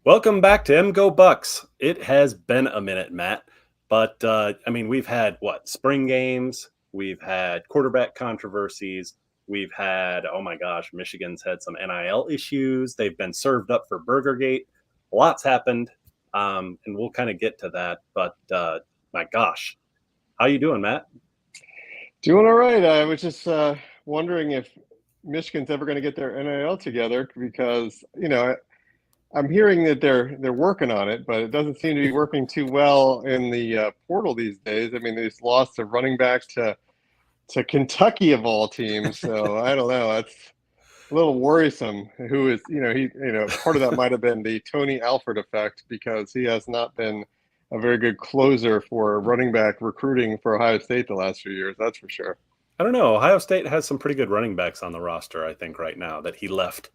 Welcome back to M Go Bucks. It has been a minute, Matt, but we've had spring games, we've had quarterback controversies, we've had oh my gosh, Michigan's had some NIL issues. They've been served up for Burgergate. Lots happened, and we'll kind of get to that. But my gosh, how you doing, Matt? Doing all right. I was just wondering if Michigan's ever going to get their NIL together because I'm hearing that they're working on it, but it doesn't seem to be working too well in the portal these days. I mean, they just lost a running back to Kentucky of all teams, so I don't know. That's a little worrisome. Who is part of that might have been the Tony Alford effect because he has not been a very good closer for running back recruiting for Ohio State the last few years. That's for sure. I don't know. Ohio State has some pretty good running backs on the roster, I think, right now that he left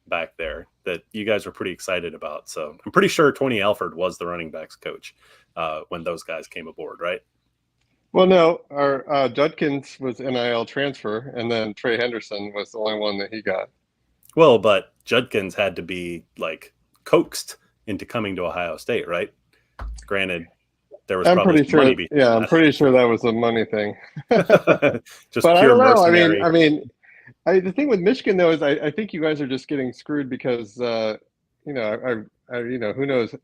back there that you guys are pretty excited about. So I'm pretty sure Tony Alford was the running backs coach when those guys came aboard, right? Well, no, our Judkins was NIL transfer, and then Trey Henderson was the only one that he got. Well, but Judkins had to be coaxed into coming to Ohio State, right? Granted, there was probably some money behind I'm pretty sure that was a money thing. Just but pure I don't know. mercenary. The thing with Michigan though is I think you guys are just getting screwed because who knows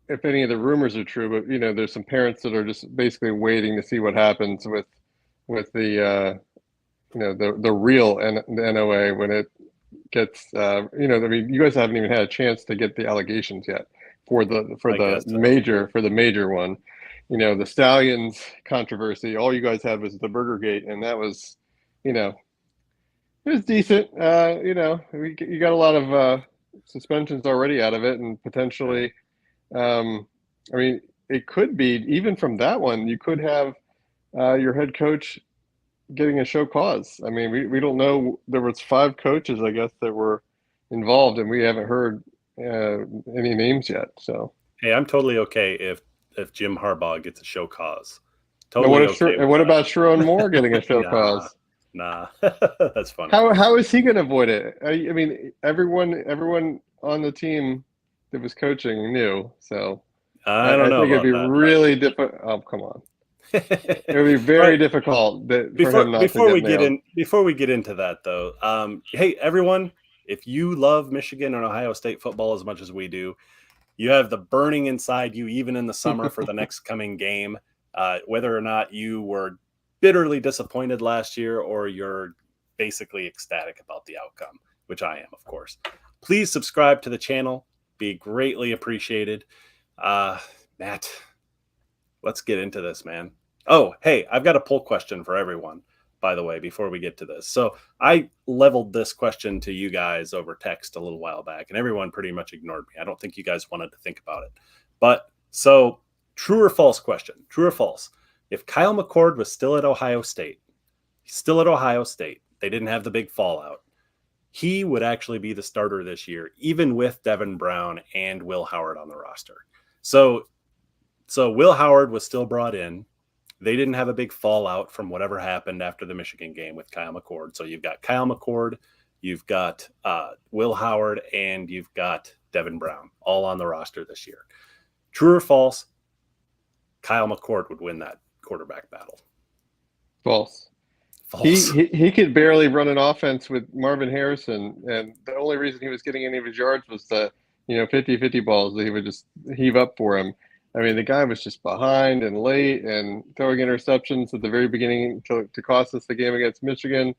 if any of the rumors are true, but there's some parents that are just basically waiting to see what happens with the the real the NOA when it gets you guys haven't even had a chance to get the allegations yet for the major one. The Stallions controversy, all you guys had was the Burgergate, and that was it was decent. You got a lot of suspensions already out of it, and potentially it could be even from that one you could have your head coach getting a show cause. I mean, we don't know. There was 5 coaches, I guess, that were involved, and we haven't heard any names yet. So, hey, I'm totally okay if Jim Harbaugh gets a show cause. Totally okay. And what about Sharon Moore getting a show cause? Nah, that's funny. How is he going to avoid it? I mean, everyone on the team that was coaching knew. So I don't know. I think it'd be really difficult. Oh, come on. It would be very difficult for him not to get nailed. Before we get into that, though, hey, everyone, if you love Michigan and Ohio State football as much as we do, you have the burning inside you, even in the summer for the next coming game, whether or not you were bitterly disappointed last year or you're basically ecstatic about the outcome, which I am, of course. Please subscribe to the channel. Be greatly appreciated. Matt, let's get into this, man. Oh, hey, I've got a poll question for everyone, by the way, before we get to this. So I leveled this question to you guys over text a little while back, and everyone pretty much ignored me. I don't think you guys wanted to think about it. But so true or false question, true or false? If Kyle McCord was still at Ohio State, they didn't have the big fallout, he would actually be the starter this year, even with Devin Brown and Will Howard on the roster. So Will Howard was still brought in. They didn't have a big fallout from whatever happened after the Michigan game with Kyle McCord. So you've got Kyle McCord, you've got Will Howard, and you've got Devin Brown all on the roster this year. True or false? Kyle McCord would win that quarterback battle. False. He could barely run an offense with Marvin Harrison, and the only reason he was getting any of his yards was the 50-50 balls that he would just heave up for him. I mean, the guy was just behind and late and throwing interceptions at the very beginning to cost us the game against Michigan.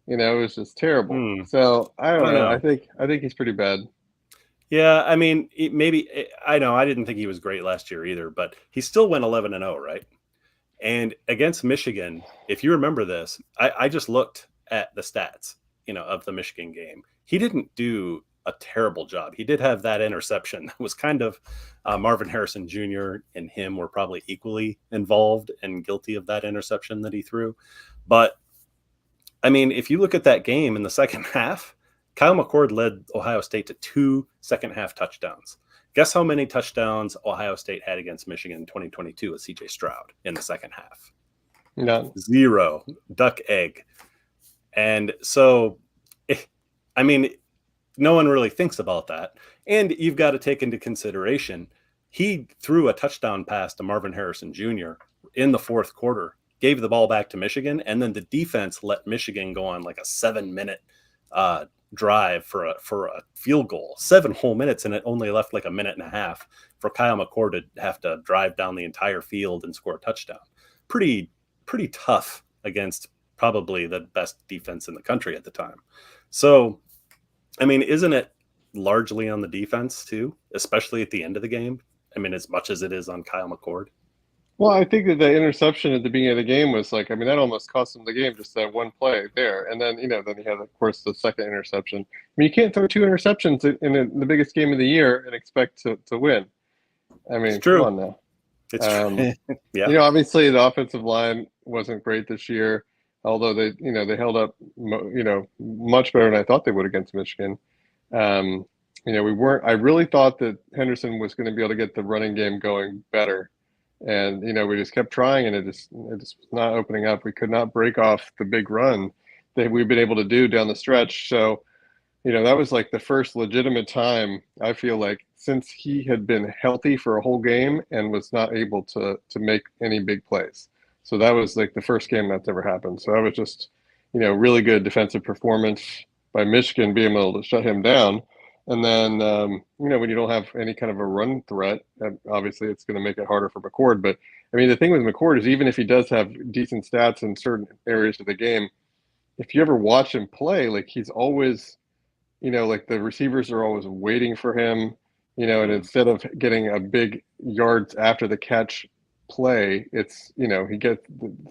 It was just terrible. So I don't know. I think he's pretty bad. Yeah, I mean, I know I didn't think he was great last year either, but he still went 11-0, right? And against Michigan, if you remember this, I just looked at the stats, of the Michigan game. He didn't do a terrible job. He did have that interception. It was kind of Marvin Harrison Jr. and him were probably equally involved and guilty of that interception that he threw. But I mean, if you look at that game in the second half, Kyle McCord led Ohio State to 2 second-half touchdowns. Guess how many touchdowns Ohio State had against Michigan in 2022 with C.J. Stroud in the second half? None. 0. Duck egg. And so, no one really thinks about that. And you've got to take into consideration he threw a touchdown pass to Marvin Harrison Jr. in the fourth quarter, gave the ball back to Michigan, and then the defense let Michigan go on like a 7-minute drive for a field goal, 7 whole minutes, and it only left like a minute and a half for Kyle McCord to have to drive down the entire field and score a touchdown. Pretty tough against probably the best defense in the country at the time. So, I mean, isn't it largely on the defense too, especially at the end of the game? I mean, as much as it is on Kyle McCord. Well, I think that the interception at the beginning of the game was like, I mean, that almost cost him the game, just that one play there. And then, then he had, of course, the second interception. I mean, you can't throw 2 interceptions in the biggest game of the year and expect to win. I mean, it's true. Come on now. It's true. Yeah. Obviously the offensive line wasn't great this year, although they held up, much better than I thought they would against Michigan. We weren't. I really thought that Henderson was going to be able to get the running game going better, and we just kept trying, and it just was not opening up. We could not break off the big run that we've been able to do down the stretch. So, that was like the first legitimate time, I feel like, since he had been healthy for a whole game and was not able to make any big plays. So that was like the first game that's ever happened. So that was just, really good defensive performance by Michigan being able to shut him down. And then, when you don't have any kind of a run threat, obviously it's going to make it harder for McCord. But, I mean, the thing with McCord is even if he does have decent stats in certain areas of the game, if you ever watch him play, like he's always, like the receivers are always waiting for him, and instead of getting a big yards after the catch play, it's,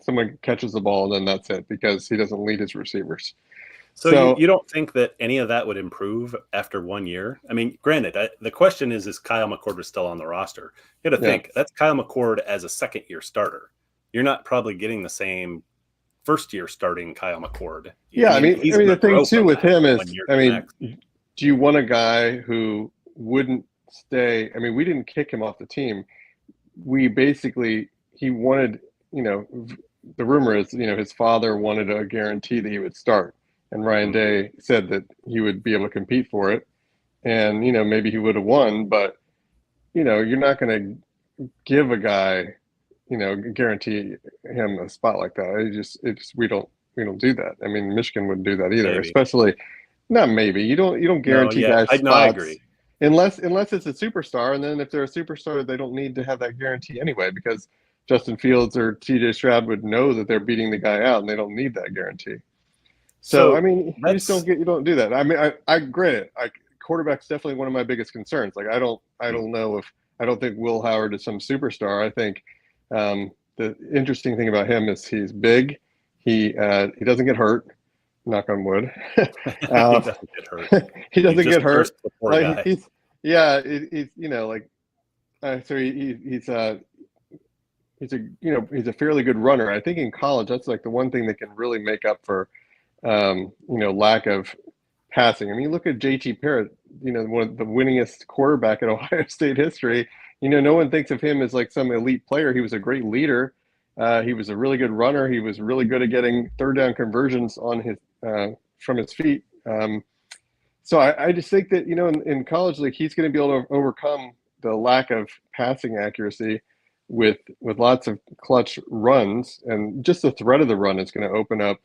someone catches the ball and then that's it because he doesn't lead his receivers. So you don't think that any of that would improve after 1 year? I mean, granted, the question is Kyle McCord still on the roster? You got to think that's Kyle McCord as a second-year starter. You're not probably getting the same first-year starting Kyle McCord. Yeah, I mean the thing too with him is, do you want a guy who wouldn't stay? I mean, we didn't kick him off the team. We basically, he wanted, the rumor is, his father wanted a guarantee that he would start. And Ryan Day said that he would be able to compete for it. And, maybe he would have won, but, you're not going to give a guy, guarantee him a spot like that. We don't do that. I mean, Michigan wouldn't do that either, especially not maybe. You don't guarantee guys spots. I agree. Unless it's a superstar. And then if they're a superstar, they don't need to have that guarantee anyway, because Justin Fields or TJ Stroud would know that they're beating the guy out and they don't need that guarantee. So I mean, you don't do that. I mean, I grant it. Quarterback's definitely one of my biggest concerns. Like, I don't think Will Howard is some superstar. I think the interesting thing about him is he's big. He doesn't get hurt. Knock on wood. He doesn't get hurt. He doesn't get hurt. Like, he's a fairly good runner. I think in college that's like the one thing that can really make up for lack of passing. I mean, look at JT Parrott, one of the winningest quarterback in Ohio State history. No one thinks of him as like some elite player. He was a great leader. He was a really good runner. He was really good at getting third down conversions on his from his feet. So I just think that, in college, like, he's going to be able to overcome the lack of passing accuracy with lots of clutch runs, and just the threat of the run is going to open up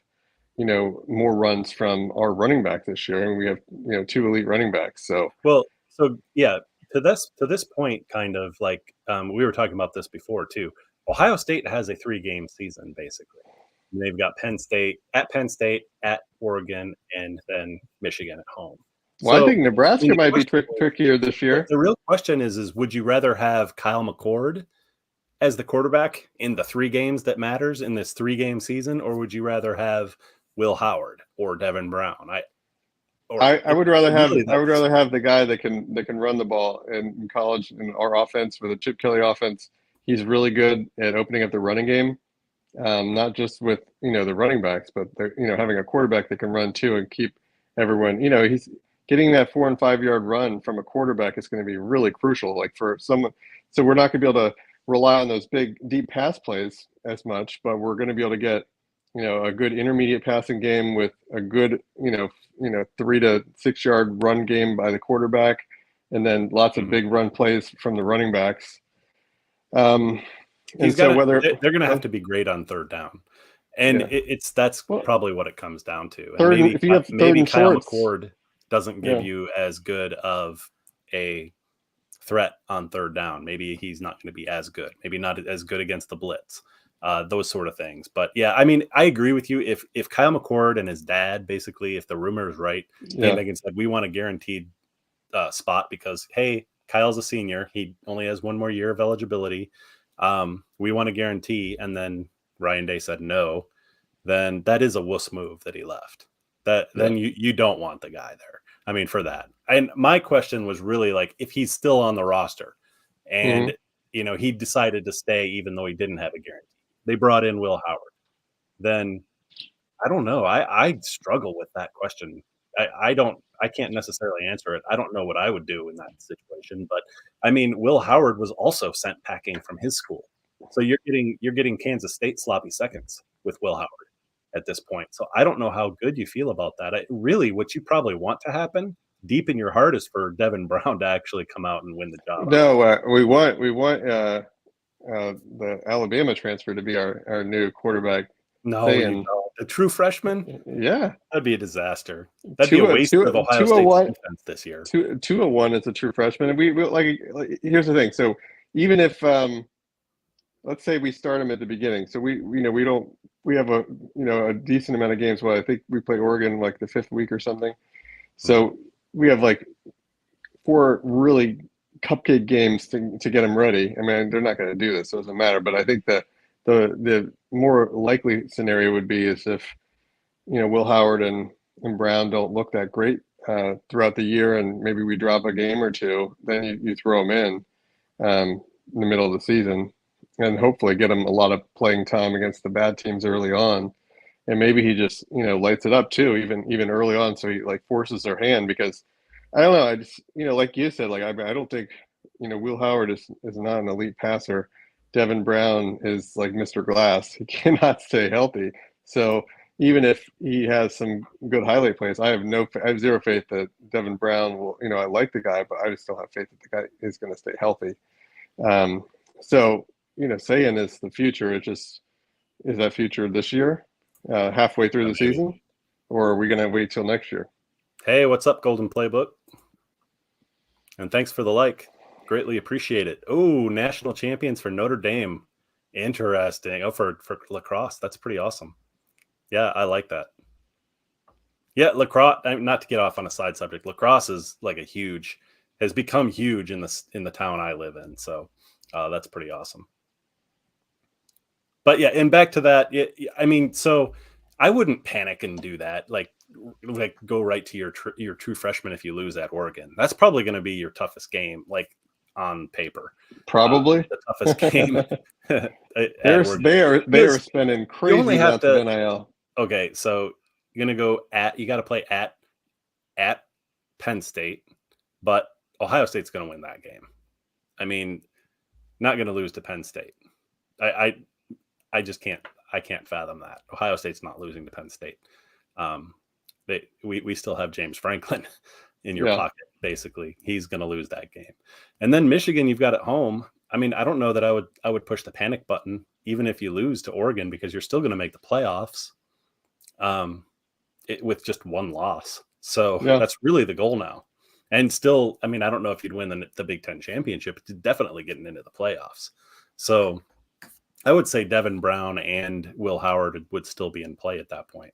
more runs from our running back this year. And we have, 2 elite running backs. So yeah, to this point, kind of like we were talking about this before too. Ohio State has a 3-game season basically. And they've got Penn State, at Oregon, and then Michigan at home. Well, I think Nebraska might be trickier this year. The real question is would you rather have Kyle McCord as the quarterback in the 3 games that matters in this 3-game season, or would you rather have Will Howard or Devin Brown? I would rather have the guy that can run the ball in college. In our offense, for the Chip Kelly offense, he's really good at opening up the running game, not just with the running backs, but having a quarterback that can run too and keep everyone. He's getting that 4 and 5 yard run from a quarterback is going to be really crucial. Like for someone, so we're not going to be able to rely on those big deep pass plays as much, but we're going to be able to get a good intermediate passing game with a good 3 to 6 yard run game by the quarterback, and then lots of big run plays from the running backs. And so they're going to have to be great on third down. And that's probably what it comes down to. And maybe Kyle McCord doesn't give you as good of a threat on third down. Maybe he's not going to be as good. Maybe not as good against the blitz. Those sort of things. But yeah, I mean, I agree with you. If Kyle McCord and his dad, basically, if the rumor is right, came back and said, we want a guaranteed spot because, hey, Kyle's a senior. He only has one more year of eligibility. We want a guarantee. And then Ryan Day said no, then that is a wuss move that he left. Then you don't want the guy there. I mean, for that. And my question was really like, if he's still on the roster and, he decided to stay even though he didn't have a guarantee. They brought in Will Howard. Then I don't know. I struggle with that question. I can't necessarily answer it. I don't know what I would do in that situation. But I mean, Will Howard was also sent packing from his school. So you're getting Kansas State sloppy seconds with Will Howard at this point. So I don't know how good you feel about that. Really, what you probably want to happen deep in your heart is for Devin Brown to actually come out and win the job. No, we want the Alabama transfer to be our new quarterback. No, the true freshman. Yeah, that'd be a disaster. That'd be a waste of Ohio State's defense this year. 201 is a true freshman, and we like. Here's the thing. So even if let's say we start him at the beginning, so we have a decent amount of games. Well, I think we play Oregon like the 5th week or something. So we have like 4 really cupcake games to get them ready. I mean, they're not going to do this, so it doesn't matter. But I think that the more likely scenario would be is if Will Howard and Brown don't look that great throughout the year, and maybe we drop a game or two, then you throw them in the middle of the season, and hopefully get him a lot of playing time against the bad teams early on. And maybe he just lights it up too, even early on, so he like forces their hand, because I don't know. I just like you said, like I don't think Will Howard is not an elite passer. Devin Brown is like Mr. Glass. He cannot stay healthy. So even if he has some good highlight plays, I have zero faith that Devin Brown will. I like the guy, but I just don't have faith that the guy is going to stay healthy. So saying is the future. It just is that future this year, halfway through the season, or are we going to wait till next year? Hey, what's up, Golden Playbook? And thanks for the like. Greatly appreciate it. Oh, national champions for Notre Dame. Interesting. Oh, for lacrosse. That's pretty awesome. Yeah, I like that. Yeah, lacrosse, not to get off on a side subject, lacrosse is like has become huge in the town I live in. So that's pretty awesome. But yeah, and back to that. I mean, so I wouldn't panic and do that. Like go right to your true freshman if you lose at Oregon. That's probably going to be your toughest game, like on paper. Probably the toughest game. they are spending crazy amounts of NIL. Okay, so you're gonna you got to play at Penn State, but Ohio State's going to win that game. I mean, not going to lose to Penn State. I just can't. I can't fathom that. Ohio State's not losing to Penn State. We still have James Franklin in your pocket. Basically, he's going to lose that game. And then Michigan, you've got at home. I mean, I don't know that I would push the panic button even if you lose to Oregon, because you're still going to make the playoffs with just one loss. So that's really the goal now. And still, I mean, I don't know if you'd win the Big Ten championship. It's definitely getting into the playoffs. So I would say Devin Brown and Will Howard would still be in play at that point.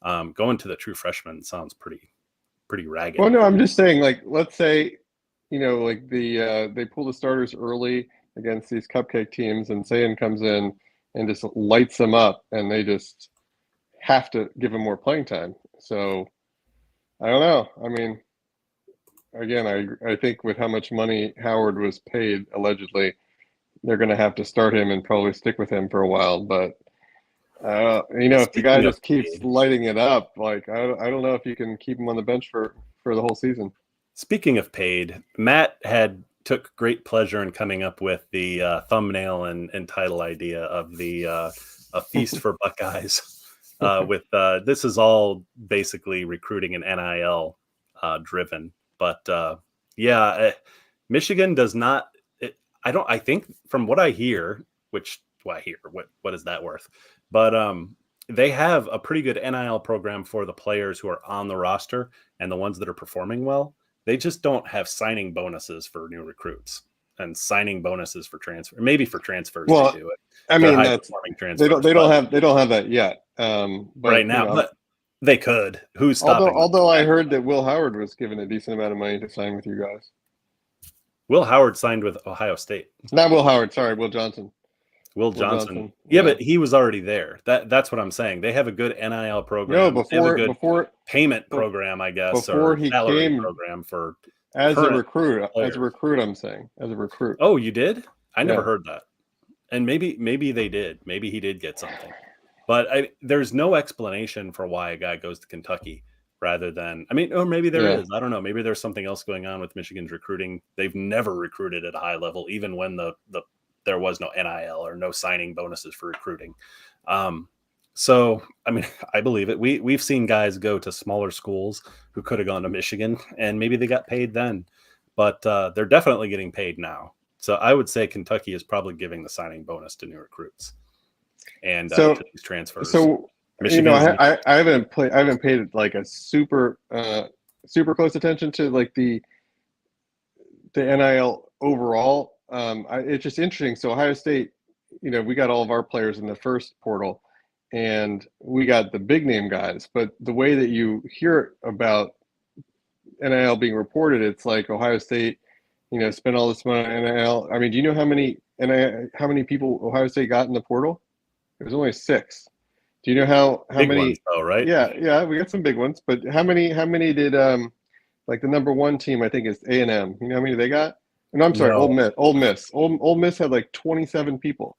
Going to the true freshman sounds pretty ragged. Well, no, I'm just saying, like, let's say, like they pull the starters early against these cupcake teams, and Sayan comes in and just lights them up, and they just have to give him more playing time. So I don't know. I mean, again, I think with how much money Howard was paid allegedly, they're going to have to start him and probably stick with him for a while. But if the guy just keeps lighting it up, like I don't know if you can keep him on the bench for the whole season. Speaking of paid, Matt took great pleasure in coming up with the thumbnail and title idea of the A Feast for Buckeyes. with this is all basically recruiting and NIL driven. But Michigan does not. I think from what I hear, what is that worth? But they have a pretty good NIL program for the players who are on the roster and the ones that are performing well. They just don't have signing bonuses for new recruits and signing bonuses for transfer. Maybe for transfers Well, they do it. I They're mean, high that's performing transfers. they don't have that yet. But right now, but they could. Who's stopping them? Although I heard that Will Howard was given a decent amount of money to sign with you guys. Will Howard signed with Ohio State. Not Will Howard. Sorry, Will Johnson. Will Johnson. Yeah, but he was already there. That's what I'm saying. They have a good NIL program. No, before payment program, I guess, before or he salary came program for as a recruit. players. As a recruit, I'm saying as a recruit. Oh, you did? I never heard that. And maybe they did. Maybe he did get something. But there's no explanation for why a guy goes to Kentucky rather than, or maybe there is. I don't know. Maybe there's something else going on with Michigan's recruiting. They've never recruited at a high level, even when there was no NIL or no signing bonuses for recruiting. So, I believe it. We've seen guys go to smaller schools who could have gone to Michigan, and maybe they got paid then. But they're definitely getting paid now. So I would say Kentucky is probably giving the signing bonus to new recruits and to these transfers. So Michigan, I haven't paid like a super close attention to like the NIL overall. It's just interesting. So Ohio State, we got all of our players in the first portal, and we got the big name guys. But the way that you hear about NIL being reported, it's like Ohio State, spent all this money on NIL. Do you know how many people Ohio State got in the portal? It was only 6. Do you know how big many? Ones, though, right? Yeah, we got some big ones. But how many did like the number 1 team? I think is A&M. You know how many they got? No, I'm sorry, no. Ole Miss. Ole Miss had like 27 people.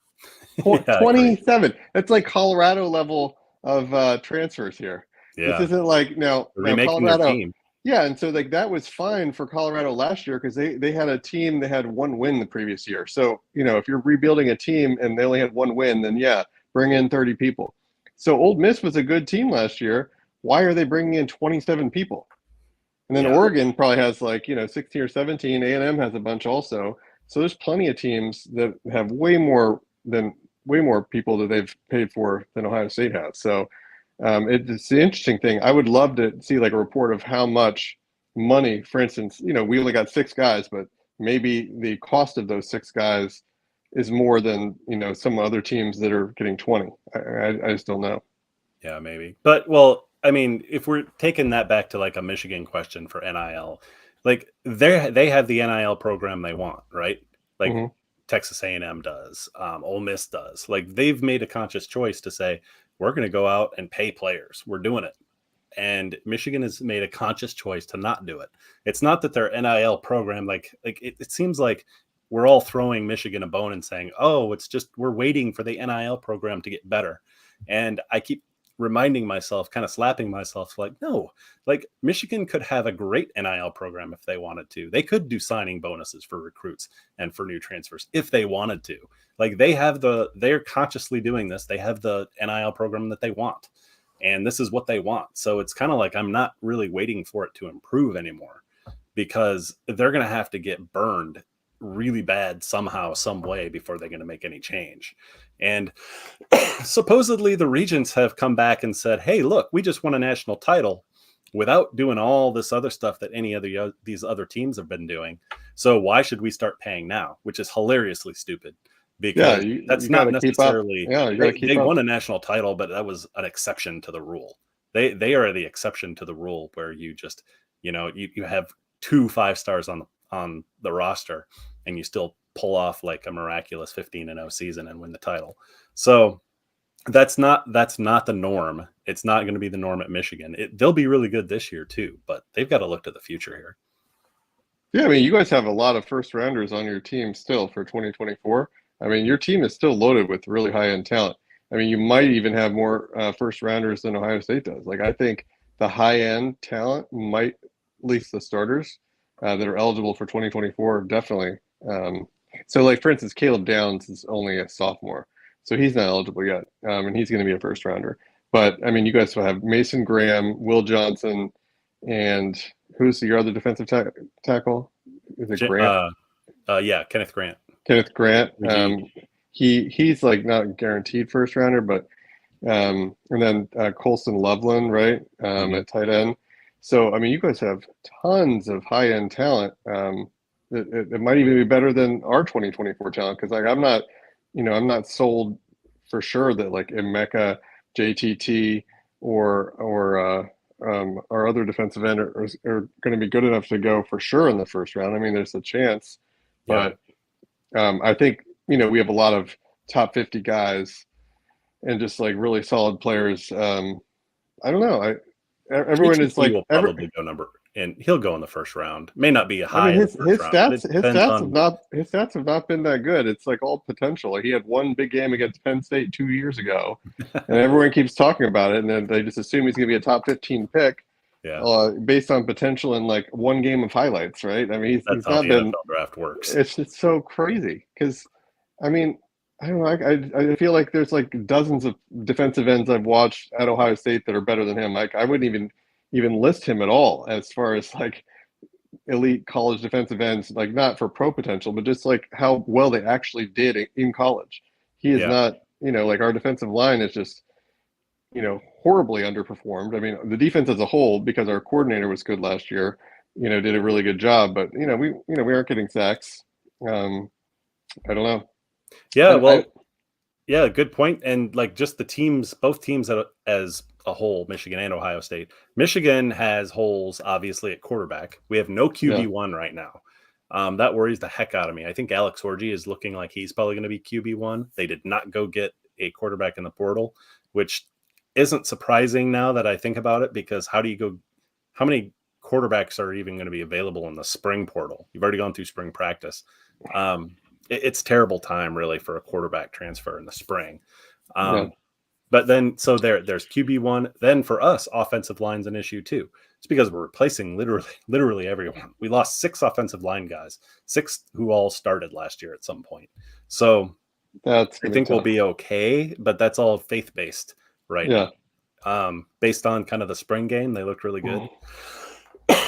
27. That's like Colorado level of transfers here. Yeah. This isn't like now Colorado. Team. Yeah, and so like that was fine for Colorado last year because they had a team that had 1 win the previous year. So if you're rebuilding a team and they only had 1 win, then bring in 30 people. So Ole Miss was a good team last year. Why are they bringing in 27 people? And then Oregon probably has 16 or 17. A&M has a bunch also. So there's plenty of teams that have way more people that they've paid for than Ohio State has. So it's the interesting thing. I would love to see like a report of how much money, for instance, we only got 6 guys, but maybe the cost of those 6 guys is more than, some other teams that are getting 20. I just don't know. Yeah, maybe. But if we're taking that back to like a Michigan question for NIL, like they have the NIL program they want, right? Like Texas A&M does, Ole Miss does. Like they've made a conscious choice to say, we're going to go out and pay players. We're doing it. And Michigan has made a conscious choice to not do it. It's not that their NIL program, it seems like we're all throwing Michigan a bone and saying, oh, it's just, we're waiting for the NIL program to get better. And I keep reminding myself, kind of slapping myself, like, no, like Michigan could have a great NIL program if they wanted to. They could do signing bonuses for recruits and for new transfers if they wanted to. Like they're consciously doing this. They have the NIL program that they want, and this is what they want. So it's kind of like, I'm not really waiting for it to improve anymore because they're going to have to get burned really bad somehow, some way before they're going to make any change. And supposedly the regents have come back and said, hey, look, we just won a national title without doing all this other stuff that these other teams have been doing. So why should we start paying now? Which is hilariously stupid because that's not necessarily, they won a national title, but that was an exception to the rule. They are the exception to the rule where you just, you have 2 5-stars on the roster and you still pull off like a miraculous 15-0 season and win the title. So that's not the norm. It's not going to be the norm at Michigan. They'll be really good this year too, but they've got to look to the future here. Yeah, you guys have a lot of first rounders on your team still for 2024. Your team is still loaded with really high-end talent. You might even have more first rounders than Ohio State does. Like I think the high-end talent might, at least the starters that are eligible for 2024, definitely. So like for instance, Caleb Downs is only a sophomore, so he's not eligible yet, and he's going to be a first rounder. But I mean, you guys will have Mason Graham, Will Johnson, and who's your other defensive tackle? Is it Grant? Yeah, Kenneth Grant. Kenneth Grant. McGee. He's like not guaranteed first rounder, but and then Colston Loveland, right, at tight end. So I mean, you guys have tons of high end talent. It might even be better than our 2024 talent because like I'm not sold for sure that like Emeka, JTT, or our other defensive end are going to be good enough to go for sure in the first round. I mean, there's a chance, but I think we have a lot of top 50 guys and just like really solid players. I don't know. Everyone is like will probably go and he'll go in the first round. May not be I mean, in the first round. his stats have not been that good. It's like all potential. Like he had one big game against Penn State 2 years ago, and everyone keeps talking about it, and then they just assume he's going to be a top 15 pick, based on potential in like one game of highlights, right? I mean, he's not been. NFL draft works. It's so crazy because, I mean, I don't know. I feel like there's like dozens of defensive ends I've watched at Ohio State that are better than him. Like I wouldn't even list him at all as far as like elite college defensive ends, like not for pro potential, but just like how well they actually did in college. He is not, like our defensive line is just, horribly underperformed. I mean, the defense as a whole, because our coordinator was good last year, did a really good job, but we aren't getting sacks. I don't know. Yeah, good point. And like just both teams as a whole, Michigan and Ohio State. Michigan has holes, obviously, at quarterback. We have no QB1 right now. That worries the heck out of me. I think Alex Orji is looking like he's probably going to be QB1. They did not go get a quarterback in the portal, which isn't surprising now that I think about it, because how many quarterbacks are even going to be available in the spring portal? You've already gone through spring practice. It's terrible time really for a quarterback transfer in the spring. But then, so there's QB1. Then for us, offensive line's an issue too. It's because we're replacing literally everyone. We lost 6 offensive line guys, 6 who all started last year at some point. So I think we'll be okay, but that's all faith-based right now. Based on kind of the spring game, they looked really good.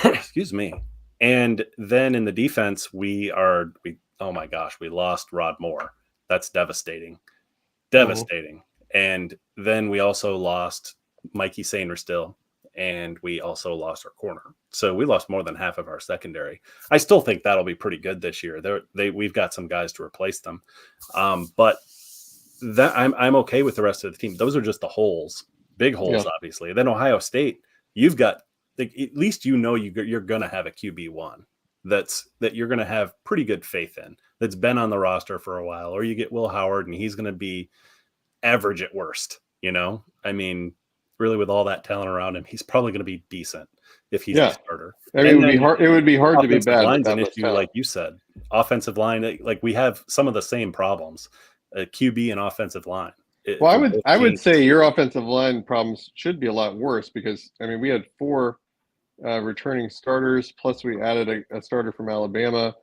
Excuse me. And then in the defense, oh my gosh, we lost Rod Moore. That's devastating. And then we also lost Mikey Sainer still, and we also lost our corner. So we lost more than half of our secondary. I still think that'll be pretty good this year. We've got some guys to replace them. But that I'm okay with the rest of the team. Those are just the holes, big holes, obviously. Then Ohio State, you've got at least you're going to have a QB1 that you're going to have pretty good faith in, that's been on the roster for a while. Or you get Will Howard, and he's going to be average at worst. I mean, really, with all that talent around him, he's probably going to be decent if he's a starter. I mean, it would be hard to be bad. Line's an issue, like you said. Offensive line, like we have some of the same problems. QB and offensive line. I would say your offensive line problems should be a lot worse, because I mean we had 4 returning starters, plus we added a starter from Alabama.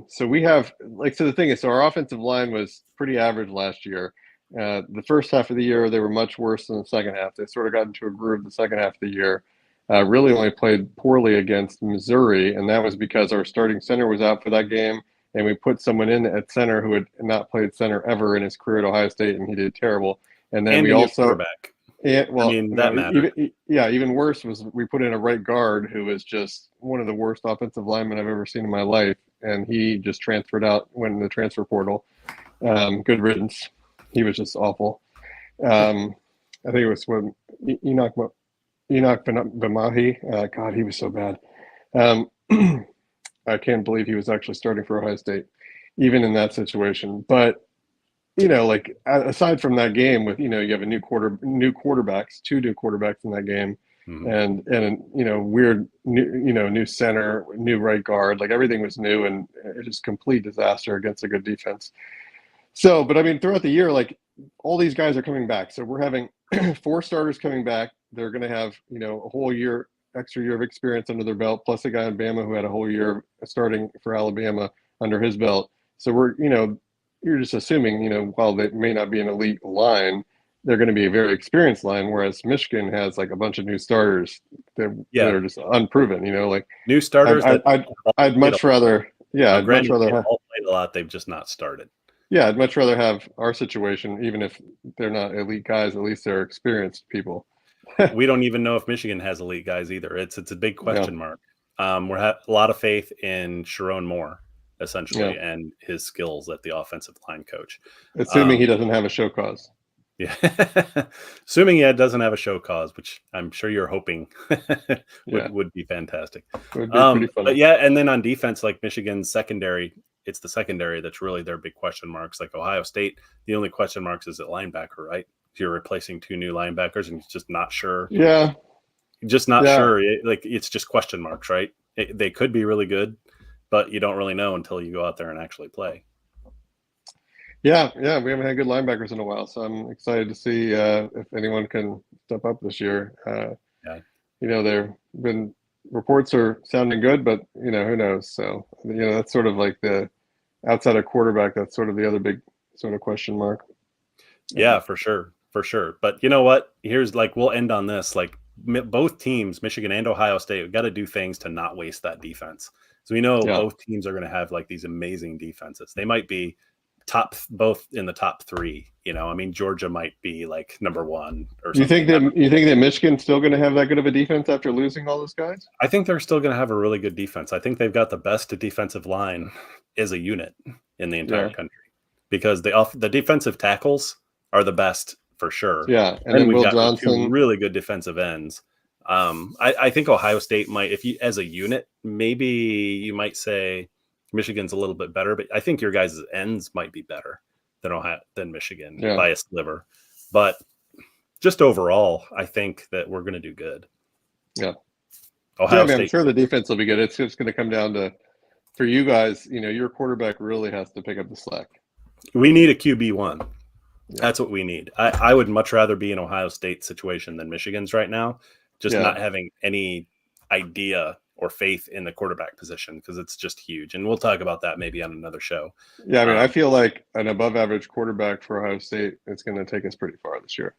So we have so the thing is, our offensive line was pretty average last year. The first half of the year, they were much worse than the second half. They sort of got into a groove the second half of the year. Really only played poorly against Missouri, and that was because our starting center was out for that game, and we put someone in at center who had not played center ever in his career at Ohio State, and he did terrible. And then we also quarterback. That mattered. Even worse was we put in a right guard who was just one of the worst offensive linemen I've ever seen in my life, and he just transferred out, went in the transfer portal. Good riddance. He was just awful. I think it was when Enoch Bamahi. God, he was so bad. I can't believe he was actually starting for Ohio State, even in that situation. But aside from that game, with you have a new quarterbacks, 2 new quarterbacks in that game, and weird new center, new right guard, like everything was new, and it was complete disaster against a good defense. So, but I mean, throughout the year, like all these guys are coming back. So we're having 4 starters coming back. They're going to have, a whole extra year of experience under their belt, plus a guy in Bama who had a whole year starting for Alabama under his belt. So we're, you're just assuming, while they may not be an elite line, they're going to be a very experienced line, whereas Michigan has like a bunch of new starters that are just unproven. Like new starters I'd much rather, I'd much rather they've have, all played a lot. They've just not started. yeah, I'd much rather have our situation, even if they're not elite guys. At least they're experienced people. We don't even know if Michigan has elite guys either. It's a big question mark. We have a lot of faith in Sharon Moore, essentially, and his skills at the offensive line coach. Assuming he doesn't have a show cause. Yeah. Assuming he doesn't have a show cause, which I'm sure you're hoping would be fantastic. Would be pretty funny. But yeah, and then on defense, like Michigan's secondary, it's the secondary that's really their big question marks. Like Ohio State, the only question marks is at linebacker, right? You're replacing 2 new linebackers and you're just not sure. Yeah. Just not sure. It's just question marks, right? They could be really good, but you don't really know until you go out there and actually play. Yeah, we haven't had good linebackers in a while, so I'm excited to see if anyone can step up this year. There been reports are sounding good, but who knows? So that's sort of like the outside of quarterback. That's sort of the other big sort of question mark. Yeah, for sure. But you know what? Here's we'll end on this. Like both teams, Michigan and Ohio State, we've got to do things to not waste that defense. So we know both teams are going to have like these amazing defenses. They might be both in the top 3. I mean, Georgia might be like number 1 or something. You think that Michigan's still going to have that good of a defense after losing all those guys? I think they're still going to have a really good defense. I think they've got the best defensive line as a unit in the entire country, because the defensive tackles are the best for sure. Yeah, and then we've Will got Johnson, 2 really good defensive ends. I think Ohio State might, if you as a unit, maybe you might say Michigan's a little bit better, but I think your guys' ends might be better than Michigan by a sliver. But just overall, I think that we're going to do good. Yeah. Ohio State, I'm sure the defense will be good. It's just going to come down to, for you guys, your quarterback really has to pick up the slack. We need a QB1. Yeah. That's what we need. I would much rather be in Ohio State's situation than Michigan's right now, just not having any idea or faith in the quarterback position, because it's just huge. And we'll talk about that maybe on another show. Yeah, I mean, I feel like an above average quarterback for Ohio State is going to take us pretty far this year.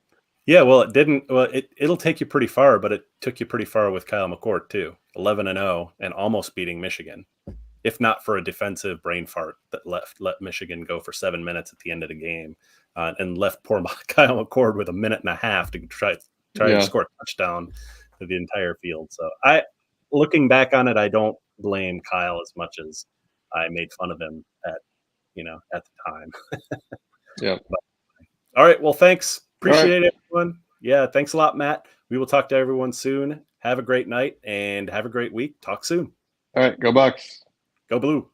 Yeah, well, it didn't. Well, it'll take you pretty far, but it took you pretty far with Kyle McCord too, 11-0 and almost beating Michigan, if not for a defensive brain fart that let Michigan go for 7 minutes at the end of the game, and left poor Kyle McCord with 1.5 minutes to try to score a touchdown to the entire field. So looking back on it, I don't blame Kyle as much as I made fun of him at the time. Yeah. All right. Well, thanks. Appreciate it, everyone. Yeah. Thanks a lot, Matt. We will talk to everyone soon. Have a great night and have a great week. Talk soon. All right. Go Bucks. Go Blue.